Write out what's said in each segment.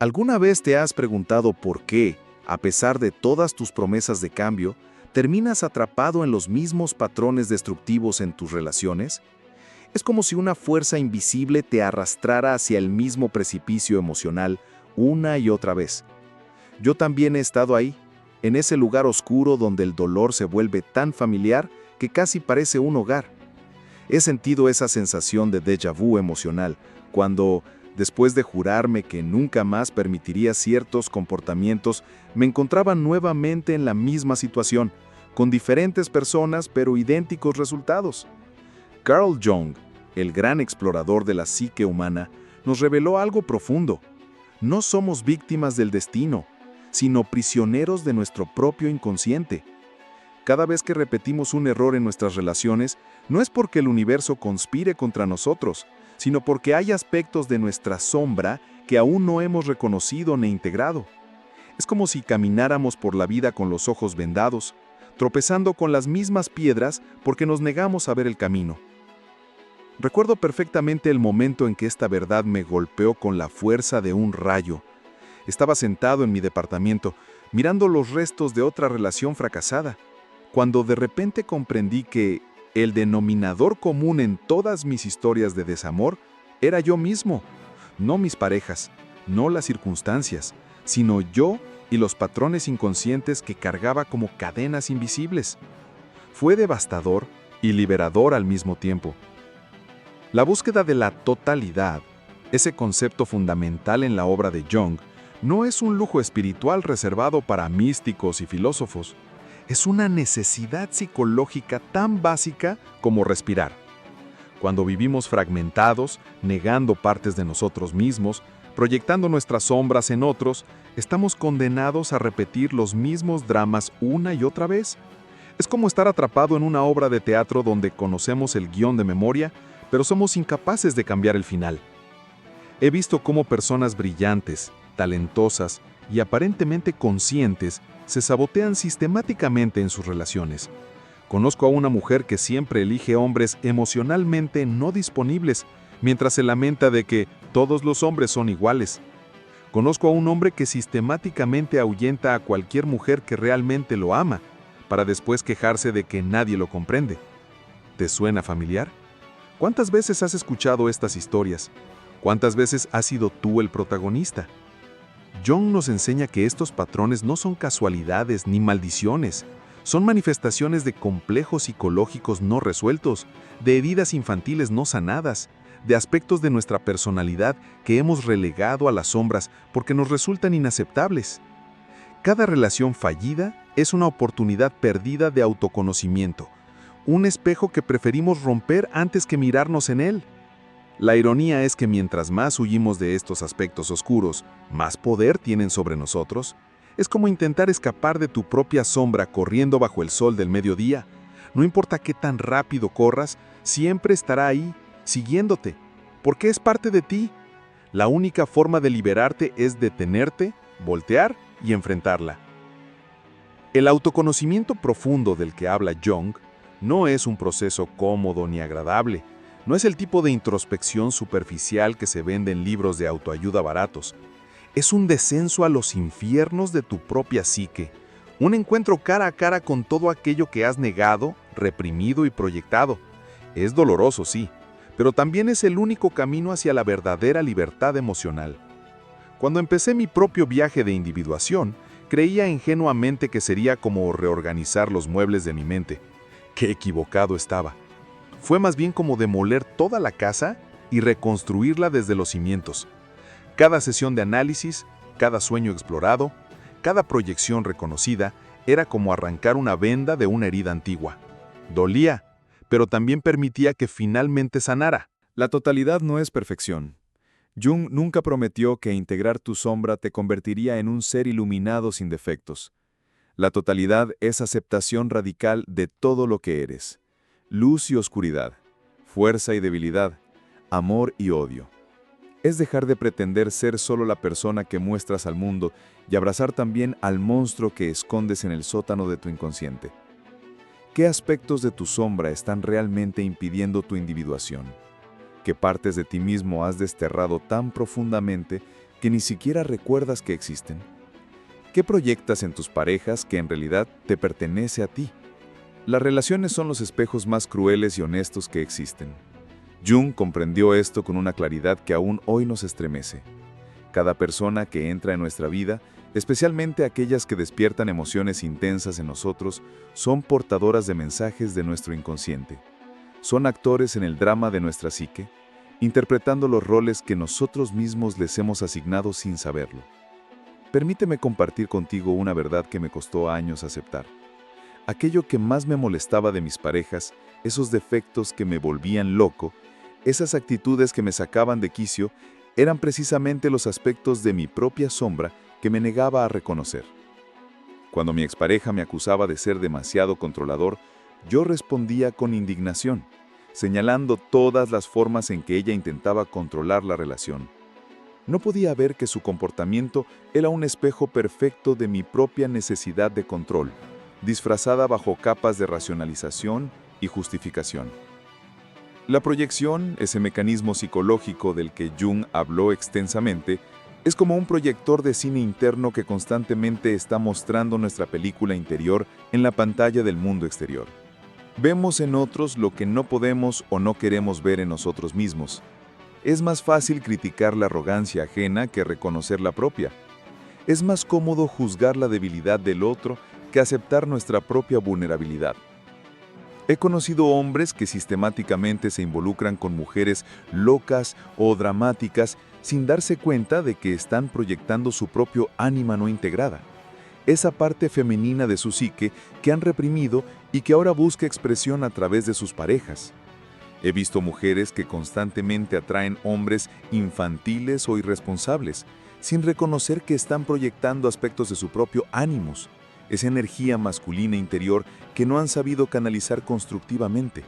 ¿Alguna vez te has preguntado por qué, a pesar de todas tus promesas de cambio, terminas atrapado en los mismos patrones destructivos en tus relaciones? Es como si una fuerza invisible te arrastrara hacia el mismo precipicio emocional una y otra vez. Yo también he estado ahí, en ese lugar oscuro donde el dolor se vuelve tan familiar que casi parece un hogar. He sentido esa sensación de déjà vu emocional cuando, después de jurarme que nunca más permitiría ciertos comportamientos, me encontraba nuevamente en la misma situación, con diferentes personas pero idénticos resultados. Carl Jung, el gran explorador de la psique humana, nos reveló algo profundo. No somos víctimas del destino, sino prisioneros de nuestro propio inconsciente. Cada vez que repetimos un error en nuestras relaciones, no es porque el universo conspire contra nosotros, sino porque hay aspectos de nuestra sombra que aún no hemos reconocido ni integrado. Es como si camináramos por la vida con los ojos vendados, tropezando con las mismas piedras porque nos negamos a ver el camino. Recuerdo perfectamente el momento en que esta verdad me golpeó con la fuerza de un rayo. Estaba sentado en mi departamento, mirando los restos de otra relación fracasada, cuando de repente comprendí que el denominador común en todas mis historias de desamor era yo mismo, no mis parejas, no las circunstancias, sino yo y los patrones inconscientes que cargaba como cadenas invisibles. Fue devastador y liberador al mismo tiempo. La búsqueda de la totalidad, ese concepto fundamental en la obra de Jung, no es un lujo espiritual reservado para místicos y filósofos. Es una necesidad psicológica tan básica como respirar. Cuando vivimos fragmentados, negando partes de nosotros mismos, proyectando nuestras sombras en otros, estamos condenados a repetir los mismos dramas una y otra vez. Es como estar atrapado en una obra de teatro donde conocemos el guión de memoria, pero somos incapaces de cambiar el final. He visto cómo personas brillantes, talentosas y aparentemente conscientes se sabotean sistemáticamente en sus relaciones. Conozco a una mujer que siempre elige hombres emocionalmente no disponibles, mientras se lamenta de que todos los hombres son iguales. Conozco a un hombre que sistemáticamente ahuyenta a cualquier mujer que realmente lo ama, para después quejarse de que nadie lo comprende. ¿Te suena familiar? ¿Cuántas veces has escuchado estas historias? ¿Cuántas veces has sido tú el protagonista? Jung nos enseña que estos patrones no son casualidades ni maldiciones, son manifestaciones de complejos psicológicos no resueltos, de heridas infantiles no sanadas, de aspectos de nuestra personalidad que hemos relegado a las sombras porque nos resultan inaceptables. Cada relación fallida es una oportunidad perdida de autoconocimiento, un espejo que preferimos romper antes que mirarnos en él. La ironía es que mientras más huimos de estos aspectos oscuros, más poder tienen sobre nosotros. Es como intentar escapar de tu propia sombra corriendo bajo el sol del mediodía. No importa qué tan rápido corras, siempre estará ahí, siguiéndote, porque es parte de ti. La única forma de liberarte es detenerte, voltear y enfrentarla. El autoconocimiento profundo del que habla Jung no es un proceso cómodo ni agradable. No es el tipo de introspección superficial que se vende en libros de autoayuda baratos. Es un descenso a los infiernos de tu propia psique, un encuentro cara a cara con todo aquello que has negado, reprimido y proyectado. Es doloroso, sí, pero también es el único camino hacia la verdadera libertad emocional. Cuando empecé mi propio viaje de individuación, creía ingenuamente que sería como reorganizar los muebles de mi mente. ¡Qué equivocado estaba! Fue más bien como demoler toda la casa y reconstruirla desde los cimientos. Cada sesión de análisis, cada sueño explorado, cada proyección reconocida era como arrancar una venda de una herida antigua. Dolía, pero también permitía que finalmente sanara. La totalidad no es perfección. Jung nunca prometió que integrar tu sombra te convertiría en un ser iluminado sin defectos. La totalidad es aceptación radical de todo lo que eres. Luz y oscuridad, fuerza y debilidad, amor y odio. Es dejar de pretender ser solo la persona que muestras al mundo y abrazar también al monstruo que escondes en el sótano de tu inconsciente. ¿Qué aspectos de tu sombra están realmente impidiendo tu individuación? ¿Qué partes de ti mismo has desterrado tan profundamente que ni siquiera recuerdas que existen? ¿Qué proyectas en tus parejas que en realidad te pertenece a ti? Las relaciones son los espejos más crueles y honestos que existen. Jung comprendió esto con una claridad que aún hoy nos estremece. Cada persona que entra en nuestra vida, especialmente aquellas que despiertan emociones intensas en nosotros, son portadoras de mensajes de nuestro inconsciente. Son actores en el drama de nuestra psique, interpretando los roles que nosotros mismos les hemos asignado sin saberlo. Permíteme compartir contigo una verdad que me costó años aceptar. Aquello que más me molestaba de mis parejas, esos defectos que me volvían loco, esas actitudes que me sacaban de quicio, eran precisamente los aspectos de mi propia sombra que me negaba a reconocer. Cuando mi expareja me acusaba de ser demasiado controlador, yo respondía con indignación, señalando todas las formas en que ella intentaba controlar la relación. No podía ver que su comportamiento era un espejo perfecto de mi propia necesidad de control, disfrazada bajo capas de racionalización y justificación. La proyección, ese mecanismo psicológico del que Jung habló extensamente, es como un proyector de cine interno que constantemente está mostrando nuestra película interior en la pantalla del mundo exterior. Vemos en otros lo que no podemos o no queremos ver en nosotros mismos. Es más fácil criticar la arrogancia ajena que reconocer la propia. Es más cómodo juzgar la debilidad del otro que aceptar nuestra propia vulnerabilidad. He conocido hombres que sistemáticamente se involucran con mujeres locas o dramáticas sin darse cuenta de que están proyectando su propio ánima no integrada, esa parte femenina de su psique que han reprimido y que ahora busca expresión a través de sus parejas. He visto mujeres que constantemente atraen hombres infantiles o irresponsables, sin reconocer que están proyectando aspectos de su propio ánimos, esa energía masculina interior que no han sabido canalizar constructivamente.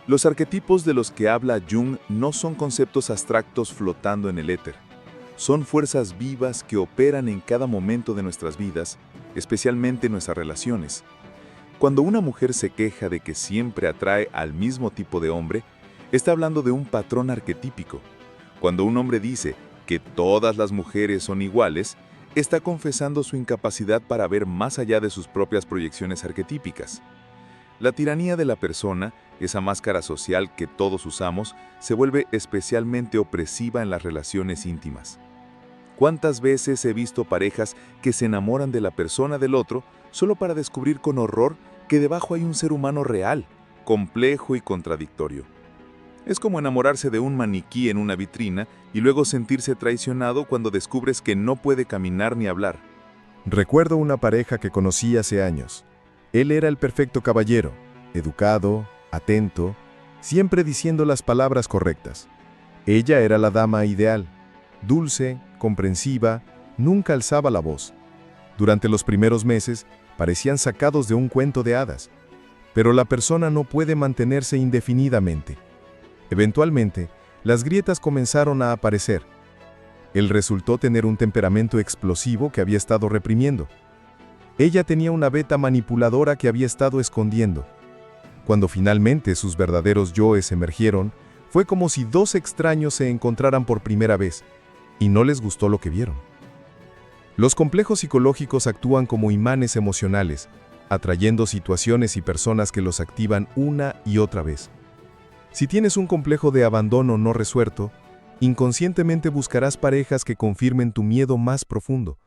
Los arquetipos de los que habla Jung no son conceptos abstractos flotando en el éter. Son fuerzas vivas que operan en cada momento de nuestras vidas, especialmente en nuestras relaciones. Cuando una mujer se queja de que siempre atrae al mismo tipo de hombre, está hablando de un patrón arquetípico. Cuando un hombre dice que todas las mujeres son iguales, está confesando su incapacidad para ver más allá de sus propias proyecciones arquetípicas. La tiranía de la persona, esa máscara social que todos usamos, se vuelve especialmente opresiva en las relaciones íntimas. ¿Cuántas veces he visto parejas que se enamoran de la persona del otro solo para descubrir con horror que debajo hay un ser humano real, complejo y contradictorio? Es como enamorarse de un maniquí en una vitrina y luego sentirse traicionado cuando descubres que no puede caminar ni hablar. Recuerdo una pareja que conocí hace años. Él era el perfecto caballero, educado, atento, siempre diciendo las palabras correctas. Ella era la dama ideal, dulce, comprensiva, nunca alzaba la voz. Durante los primeros meses parecían sacados de un cuento de hadas, pero la persona no puede mantenerse indefinidamente. Eventualmente, las grietas comenzaron a aparecer. Él resultó tener un temperamento explosivo que había estado reprimiendo. Ella tenía una beta manipuladora que había estado escondiendo. Cuando finalmente sus verdaderos yoes emergieron, fue como si dos extraños se encontraran por primera vez, y no les gustó lo que vieron. Los complejos psicológicos actúan como imanes emocionales, atrayendo situaciones y personas que los activan una y otra vez. Si tienes un complejo de abandono no resuelto, inconscientemente buscarás parejas que confirmen tu miedo más profundo.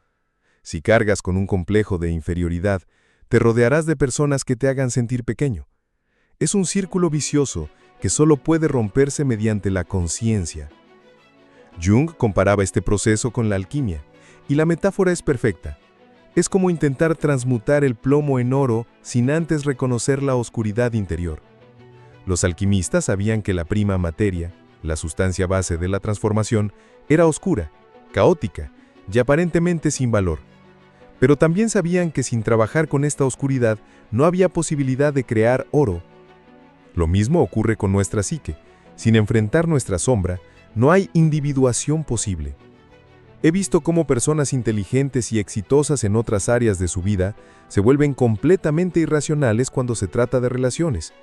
Si cargas con un complejo de inferioridad, te rodearás de personas que te hagan sentir pequeño. Es un círculo vicioso que solo puede romperse mediante la conciencia. Jung comparaba este proceso con la alquimia, y la metáfora es perfecta. Es como intentar transmutar el plomo en oro sin antes reconocer la oscuridad interior. Los alquimistas sabían que la prima materia, la sustancia base de la transformación, era oscura, caótica y aparentemente sin valor. Pero también sabían que sin trabajar con esta oscuridad no había posibilidad de crear oro. Lo mismo ocurre con nuestra psique. Sin enfrentar nuestra sombra, no hay individuación posible. He visto cómo personas inteligentes y exitosas en otras áreas de su vida se vuelven completamente irracionales cuando se trata de relaciones.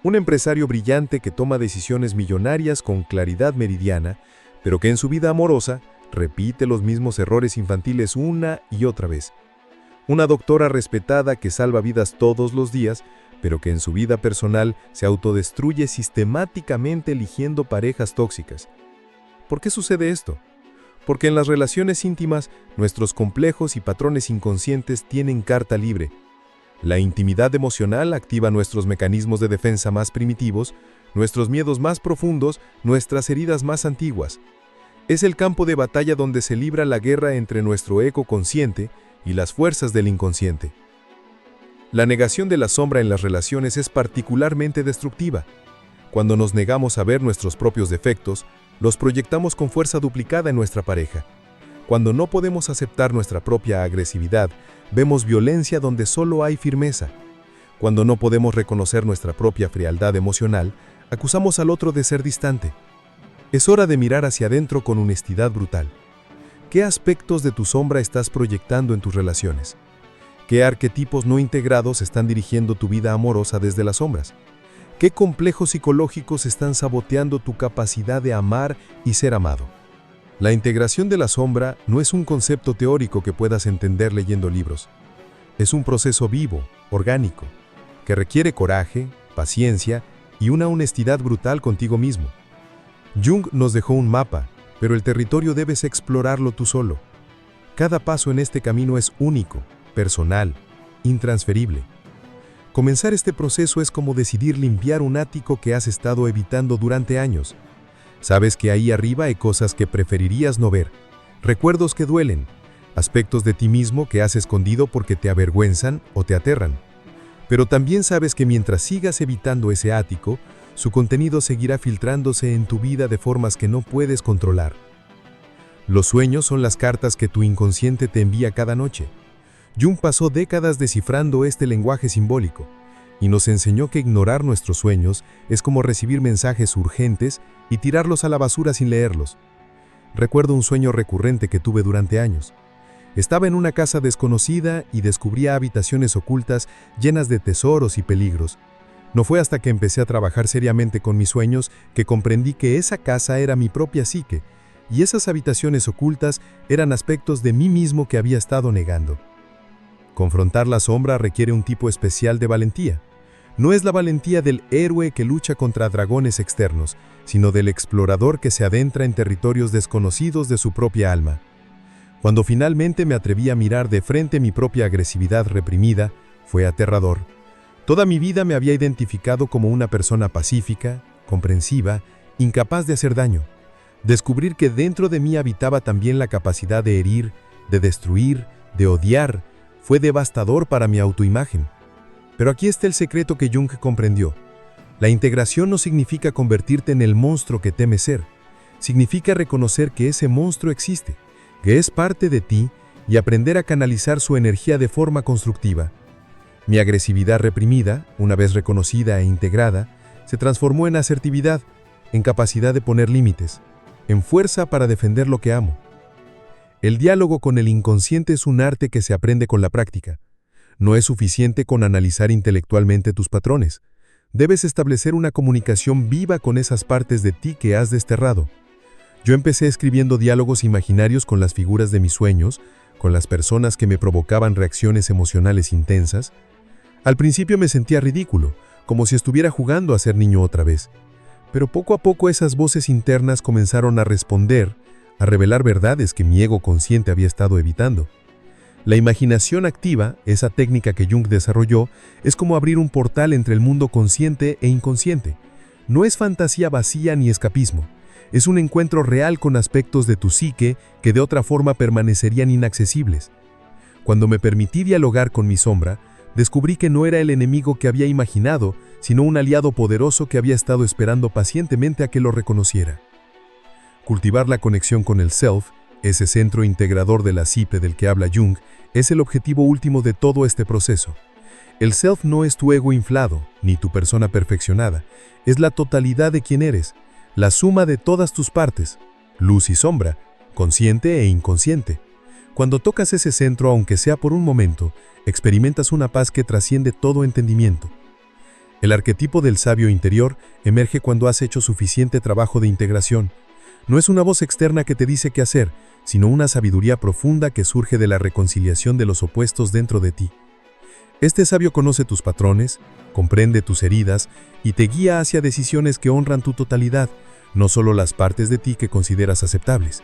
Un empresario brillante que toma decisiones millonarias con claridad meridiana, pero que en su vida amorosa repite los mismos errores infantiles una y otra vez. Una doctora respetada que salva vidas todos los días, pero que en su vida personal se autodestruye sistemáticamente eligiendo parejas tóxicas. ¿Por qué sucede esto? Porque en las relaciones íntimas, nuestros complejos y patrones inconscientes tienen carta libre. La intimidad emocional activa nuestros mecanismos de defensa más primitivos, nuestros miedos más profundos, nuestras heridas más antiguas. Es el campo de batalla donde se libra la guerra entre nuestro ego consciente y las fuerzas del inconsciente. La negación de la sombra en las relaciones es particularmente destructiva. Cuando nos negamos a ver nuestros propios defectos, los proyectamos con fuerza duplicada en nuestra pareja. Cuando no podemos aceptar nuestra propia agresividad, vemos violencia donde solo hay firmeza. Cuando no podemos reconocer nuestra propia frialdad emocional, acusamos al otro de ser distante. Es hora de mirar hacia adentro con honestidad brutal. ¿Qué aspectos de tu sombra estás proyectando en tus relaciones? ¿Qué arquetipos no integrados están dirigiendo tu vida amorosa desde las sombras? ¿Qué complejos psicológicos están saboteando tu capacidad de amar y ser amado? La integración de la sombra no es un concepto teórico que puedas entender leyendo libros. Es un proceso vivo, orgánico, que requiere coraje, paciencia y una honestidad brutal contigo mismo. Jung nos dejó un mapa, pero el territorio debes explorarlo tú solo. Cada paso en este camino es único, personal, intransferible. Comenzar este proceso es como decidir limpiar un ático que has estado evitando durante años. Sabes que ahí arriba hay cosas que preferirías no ver, recuerdos que duelen, aspectos de ti mismo que has escondido porque te avergüenzan o te aterran. Pero también sabes que mientras sigas evitando ese ático, su contenido seguirá filtrándose en tu vida de formas que no puedes controlar. Los sueños son las cartas que tu inconsciente te envía cada noche. Jung pasó décadas descifrando este lenguaje simbólico y nos enseñó que ignorar nuestros sueños es como recibir mensajes urgentes y tirarlos a la basura sin leerlos. Recuerdo un sueño recurrente que tuve durante años. Estaba en una casa desconocida y descubría habitaciones ocultas llenas de tesoros y peligros. No fue hasta que empecé a trabajar seriamente con mis sueños que comprendí que esa casa era mi propia psique y esas habitaciones ocultas eran aspectos de mí mismo que había estado negando. Confrontar la sombra requiere un tipo especial de valentía. No es la valentía del héroe que lucha contra dragones externos, sino del explorador que se adentra en territorios desconocidos de su propia alma. Cuando finalmente me atreví a mirar de frente mi propia agresividad reprimida, fue aterrador. Toda mi vida me había identificado como una persona pacífica, comprensiva, incapaz de hacer daño. Descubrir que dentro de mí habitaba también la capacidad de herir, de destruir, de odiar, fue devastador para mi autoimagen. Pero aquí está el secreto que Jung comprendió. La integración no significa convertirte en el monstruo que temes ser. Significa reconocer que ese monstruo existe, que es parte de ti y aprender a canalizar su energía de forma constructiva. Mi agresividad reprimida, una vez reconocida e integrada, se transformó en asertividad, en capacidad de poner límites, en fuerza para defender lo que amo. El diálogo con el inconsciente es un arte que se aprende con la práctica. No es suficiente con analizar intelectualmente tus patrones. Debes establecer una comunicación viva con esas partes de ti que has desterrado. Yo empecé escribiendo diálogos imaginarios con las figuras de mis sueños, con las personas que me provocaban reacciones emocionales intensas. Al principio me sentía ridículo, como si estuviera jugando a ser niño otra vez. Pero poco a poco esas voces internas comenzaron a responder, a revelar verdades que mi ego consciente había estado evitando. La imaginación activa, esa técnica que Jung desarrolló, es como abrir un portal entre el mundo consciente e inconsciente. No es fantasía vacía ni escapismo. Es un encuentro real con aspectos de tu psique que de otra forma permanecerían inaccesibles. Cuando me permití dialogar con mi sombra, descubrí que no era el enemigo que había imaginado, sino un aliado poderoso que había estado esperando pacientemente a que lo reconociera. Cultivar la conexión con el Self, ese centro integrador de la psique del que habla Jung, es el objetivo último de todo este proceso. El Self no es tu ego inflado, ni tu persona perfeccionada, es la totalidad de quien eres, la suma de todas tus partes, luz y sombra, consciente e inconsciente. Cuando tocas ese centro, aunque sea por un momento, experimentas una paz que trasciende todo entendimiento. El arquetipo del sabio interior emerge cuando has hecho suficiente trabajo de integración. No es una voz externa que te dice qué hacer, sino una sabiduría profunda que surge de la reconciliación de los opuestos dentro de ti. Este sabio conoce tus patrones, comprende tus heridas y te guía hacia decisiones que honran tu totalidad, no solo las partes de ti que consideras aceptables.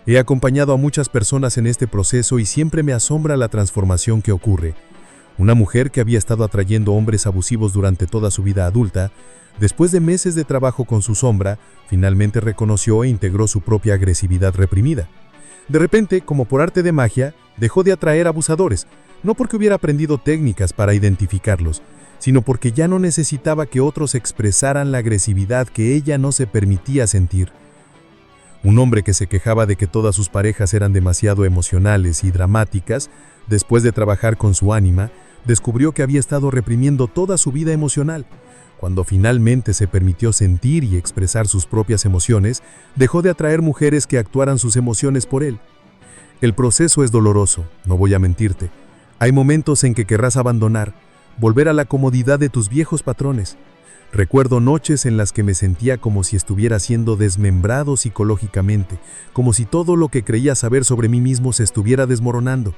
He acompañado a muchas personas en este proceso y siempre me asombra la transformación que ocurre. Una mujer que había estado atrayendo hombres abusivos durante toda su vida adulta, después de meses de trabajo con su sombra, finalmente reconoció e integró su propia agresividad reprimida. De repente, como por arte de magia, dejó de atraer abusadores, no porque hubiera aprendido técnicas para identificarlos, sino porque ya no necesitaba que otros expresaran la agresividad que ella no se permitía sentir. Un hombre que se quejaba de que todas sus parejas eran demasiado emocionales y dramáticas, después de trabajar con su ánima, descubrió que había estado reprimiendo toda su vida emocional. Cuando finalmente se permitió sentir y expresar sus propias emociones, dejó de atraer mujeres que actuaran sus emociones por él. El proceso es doloroso, no voy a mentirte. Hay momentos en que querrás abandonar, volver a la comodidad de tus viejos patrones. Recuerdo noches en las que me sentía como si estuviera siendo desmembrado psicológicamente, como si todo lo que creía saber sobre mí mismo se estuviera desmoronando.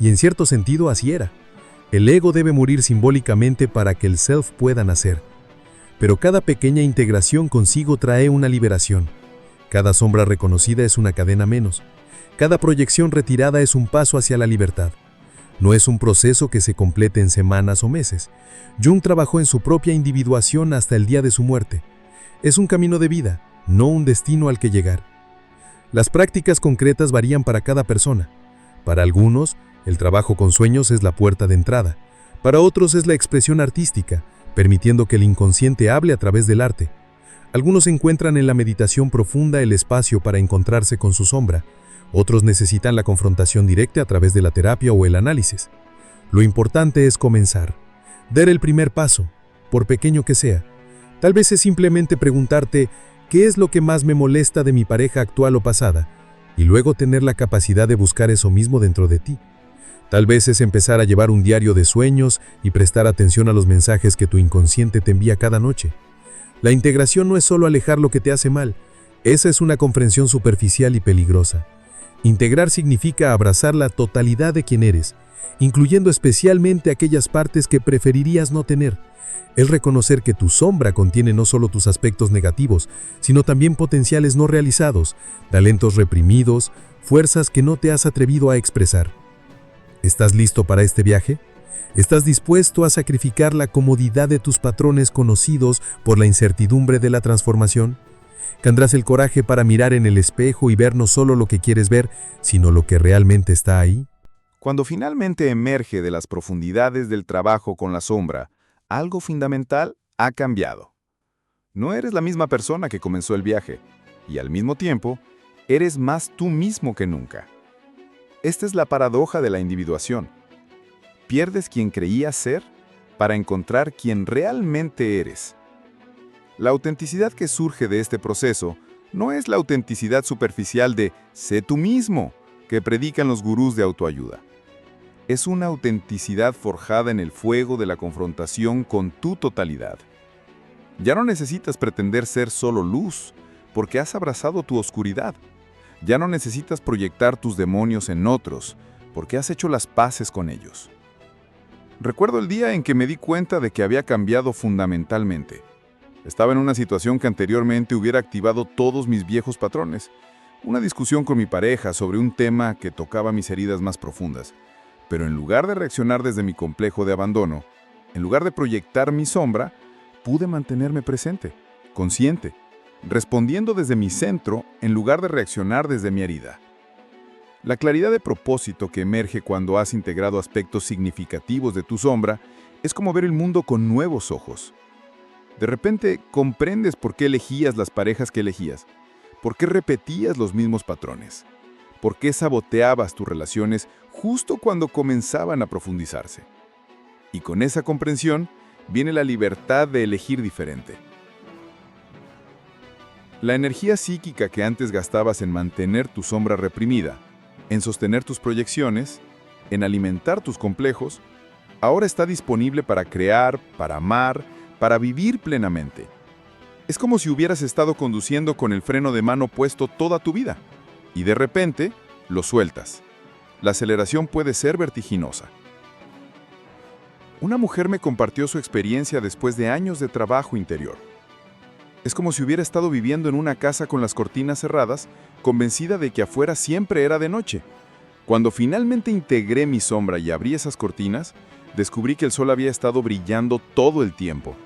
Y en cierto sentido así era. El ego debe morir simbólicamente para que el self pueda nacer. Pero cada pequeña integración consigo trae una liberación. Cada sombra reconocida es una cadena menos. Cada proyección retirada es un paso hacia la libertad. No es un proceso que se complete en semanas o meses. Jung trabajó en su propia individuación hasta el día de su muerte. Es un camino de vida, no un destino al que llegar. Las prácticas concretas varían para cada persona. Para algunos, el trabajo con sueños es la puerta de entrada. Para otros es la expresión artística, permitiendo que el inconsciente hable a través del arte. Algunos encuentran en la meditación profunda el espacio para encontrarse con su sombra. Otros necesitan la confrontación directa a través de la terapia o el análisis. Lo importante es comenzar. Dar el primer paso, por pequeño que sea. Tal vez es simplemente preguntarte, ¿qué es lo que más me molesta de mi pareja actual o pasada? Y luego tener la capacidad de buscar eso mismo dentro de ti. Tal vez es empezar a llevar un diario de sueños y prestar atención a los mensajes que tu inconsciente te envía cada noche. La integración no es solo alejar lo que te hace mal. Esa es una comprensión superficial y peligrosa. Integrar significa abrazar la totalidad de quien eres, incluyendo especialmente aquellas partes que preferirías no tener. Es reconocer que tu sombra contiene no solo tus aspectos negativos, sino también potenciales no realizados, talentos reprimidos, fuerzas que no te has atrevido a expresar. ¿Estás listo para este viaje? ¿Estás dispuesto a sacrificar la comodidad de tus patrones conocidos por la incertidumbre de la transformación? ¿Tendrás el coraje para mirar en el espejo y ver no solo lo que quieres ver, sino lo que realmente está ahí? Cuando finalmente emerge de las profundidades del trabajo con la sombra, algo fundamental ha cambiado. No eres la misma persona que comenzó el viaje, y al mismo tiempo, eres más tú mismo que nunca. Esta es la paradoja de la individuación. Pierdes quien creías ser para encontrar quien realmente eres. La autenticidad que surge de este proceso no es la autenticidad superficial de «sé tú mismo» que predican los gurús de autoayuda. Es una autenticidad forjada en el fuego de la confrontación con tu totalidad. Ya no necesitas pretender ser solo luz, porque has abrazado tu oscuridad. Ya no necesitas proyectar tus demonios en otros, porque has hecho las paces con ellos. Recuerdo el día en que me di cuenta de que había cambiado fundamentalmente. Estaba en una situación que anteriormente hubiera activado todos mis viejos patrones. Una discusión con mi pareja sobre un tema que tocaba mis heridas más profundas. Pero en lugar de reaccionar desde mi complejo de abandono, en lugar de proyectar mi sombra, pude mantenerme presente, consciente, respondiendo desde mi centro en lugar de reaccionar desde mi herida. La claridad de propósito que emerge cuando has integrado aspectos significativos de tu sombra es como ver el mundo con nuevos ojos. De repente comprendes por qué elegías las parejas que elegías, por qué repetías los mismos patrones, por qué saboteabas tus relaciones justo cuando comenzaban a profundizarse. Y con esa comprensión viene la libertad de elegir diferente. La energía psíquica que antes gastabas en mantener tu sombra reprimida, en sostener tus proyecciones, en alimentar tus complejos, ahora está disponible para crear, para amar, para vivir plenamente. Es como si hubieras estado conduciendo con el freno de mano puesto toda tu vida y de repente lo sueltas. La aceleración puede ser vertiginosa. Una mujer me compartió su experiencia después de años de trabajo interior. Es como si hubiera estado viviendo en una casa con las cortinas cerradas, convencida de que afuera siempre era de noche. Cuando finalmente integré mi sombra y abrí esas cortinas, descubrí que el sol había estado brillando todo el tiempo.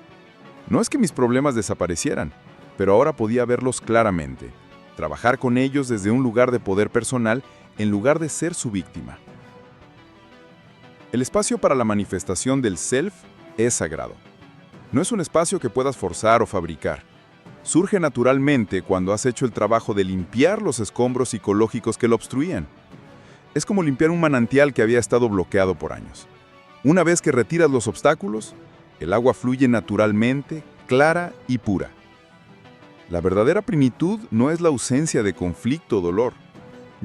No es que mis problemas desaparecieran, pero ahora podía verlos claramente, trabajar con ellos desde un lugar de poder personal en lugar de ser su víctima. El espacio para la manifestación del self es sagrado. No es un espacio que puedas forzar o fabricar. Surge naturalmente cuando has hecho el trabajo de limpiar los escombros psicológicos que lo obstruían. Es como limpiar un manantial que había estado bloqueado por años. Una vez que retiras los obstáculos, el agua fluye naturalmente, clara y pura. La verdadera plenitud no es la ausencia de conflicto o dolor.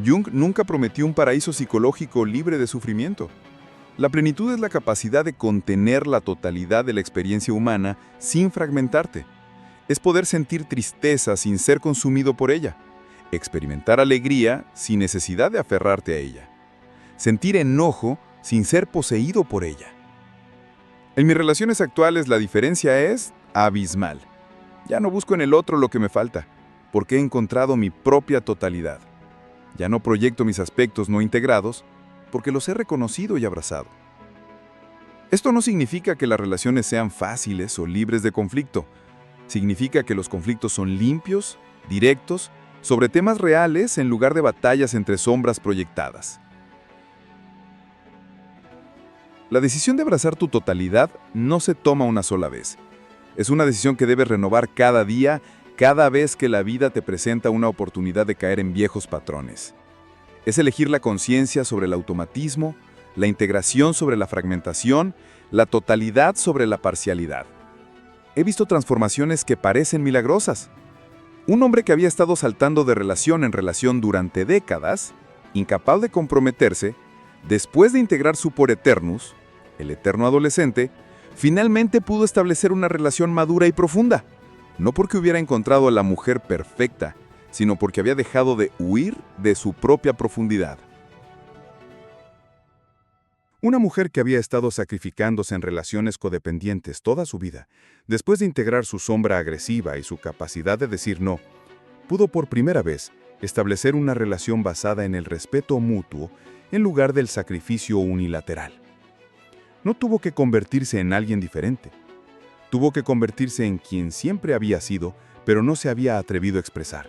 Jung nunca prometió un paraíso psicológico libre de sufrimiento. La plenitud es la capacidad de contener la totalidad de la experiencia humana sin fragmentarte. Es poder sentir tristeza sin ser consumido por ella, experimentar alegría sin necesidad de aferrarte a ella, sentir enojo sin ser poseído por ella. En mis relaciones actuales la diferencia es abismal. Ya no busco en el otro lo que me falta, porque he encontrado mi propia totalidad. Ya no proyecto mis aspectos no integrados, porque los he reconocido y abrazado. Esto no significa que las relaciones sean fáciles o libres de conflicto. Significa que los conflictos son limpios, directos, sobre temas reales en lugar de batallas entre sombras proyectadas. La decisión de abrazar tu totalidad no se toma una sola vez. Es una decisión que debes renovar cada día, cada vez que la vida te presenta una oportunidad de caer en viejos patrones. Es elegir la conciencia sobre el automatismo, la integración sobre la fragmentación, la totalidad sobre la parcialidad. He visto transformaciones que parecen milagrosas. Un hombre que había estado saltando de relación en relación durante décadas, incapaz de comprometerse, después de integrar su por eternus, el eterno adolescente, finalmente pudo establecer una relación madura y profunda. No porque hubiera encontrado a la mujer perfecta, sino porque había dejado de huir de su propia profundidad. Una mujer que había estado sacrificándose en relaciones codependientes toda su vida, después de integrar su sombra agresiva y su capacidad de decir no, pudo por primera vez establecer una relación basada en el respeto mutuo en lugar del sacrificio unilateral. No tuvo que convertirse en alguien diferente. Tuvo que convertirse en quien siempre había sido, pero no se había atrevido a expresar.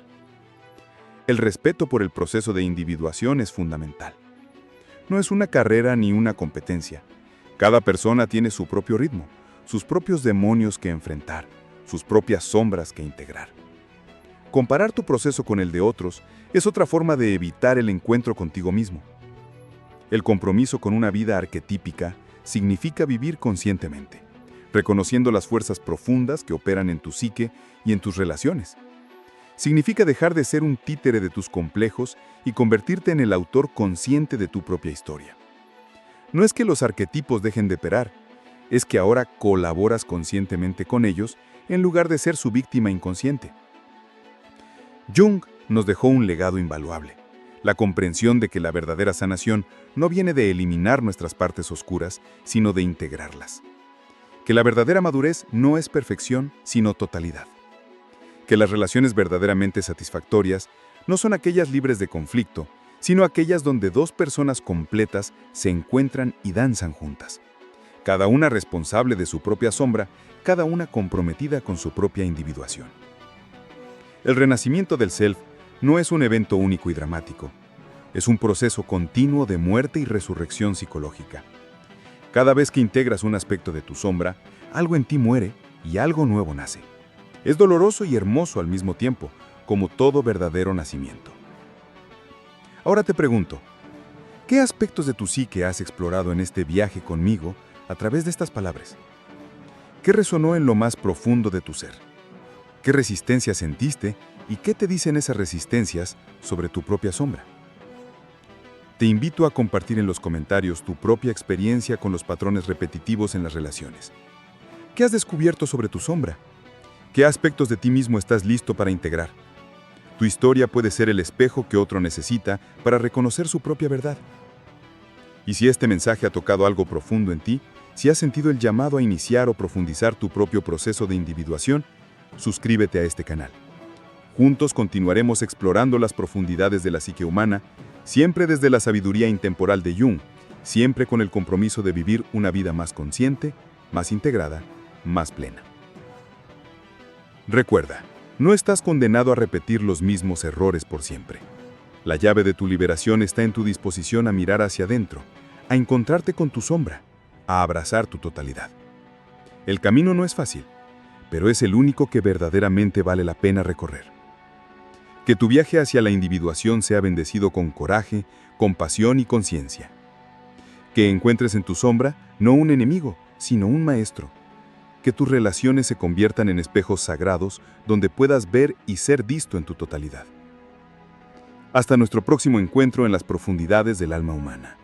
El respeto por el proceso de individuación es fundamental. No es una carrera ni una competencia. Cada persona tiene su propio ritmo, sus propios demonios que enfrentar, sus propias sombras que integrar. Comparar tu proceso con el de otros es otra forma de evitar el encuentro contigo mismo. El compromiso con una vida arquetípica significa vivir conscientemente, reconociendo las fuerzas profundas que operan en tu psique y en tus relaciones. Significa dejar de ser un títere de tus complejos y convertirte en el autor consciente de tu propia historia. No es que los arquetipos dejen de operar, es que ahora colaboras conscientemente con ellos en lugar de ser su víctima inconsciente. Jung nos dejó un legado invaluable, la comprensión de que la verdadera sanación no viene de eliminar nuestras partes oscuras, sino de integrarlas. Que la verdadera madurez no es perfección, sino totalidad. Que las relaciones verdaderamente satisfactorias no son aquellas libres de conflicto, sino aquellas donde dos personas completas se encuentran y danzan juntas. Cada una responsable de su propia sombra, cada una comprometida con su propia individuación. El renacimiento del self no es un evento único y dramático. Es un proceso continuo de muerte y resurrección psicológica. Cada vez que integras un aspecto de tu sombra, algo en ti muere y algo nuevo nace. Es doloroso y hermoso al mismo tiempo, como todo verdadero nacimiento. Ahora te pregunto, ¿qué aspectos de tu psique has explorado en este viaje conmigo a través de estas palabras? ¿Qué resonó en lo más profundo de tu ser? ¿Qué resistencia sentiste y qué te dicen esas resistencias sobre tu propia sombra? Te invito a compartir en los comentarios tu propia experiencia con los patrones repetitivos en las relaciones. ¿Qué has descubierto sobre tu sombra? ¿Qué aspectos de ti mismo estás listo para integrar? Tu historia puede ser el espejo que otro necesita para reconocer su propia verdad. Y si este mensaje ha tocado algo profundo en ti, si has sentido el llamado a iniciar o profundizar tu propio proceso de individuación, suscríbete a este canal. Juntos continuaremos explorando las profundidades de la psique humana, siempre desde la sabiduría intemporal de Jung, siempre con el compromiso de vivir una vida más consciente, más integrada, más plena. Recuerda, no estás condenado a repetir los mismos errores por siempre. La llave de tu liberación está en tu disposición a mirar hacia adentro, a encontrarte con tu sombra, a abrazar tu totalidad. El camino no es fácil, pero es el único que verdaderamente vale la pena recorrer. Que tu viaje hacia la individuación sea bendecido con coraje, compasión y conciencia. Que encuentres en tu sombra no un enemigo, sino un maestro. Que tus relaciones se conviertan en espejos sagrados donde puedas ver y ser visto en tu totalidad. Hasta nuestro próximo encuentro en las profundidades del alma humana.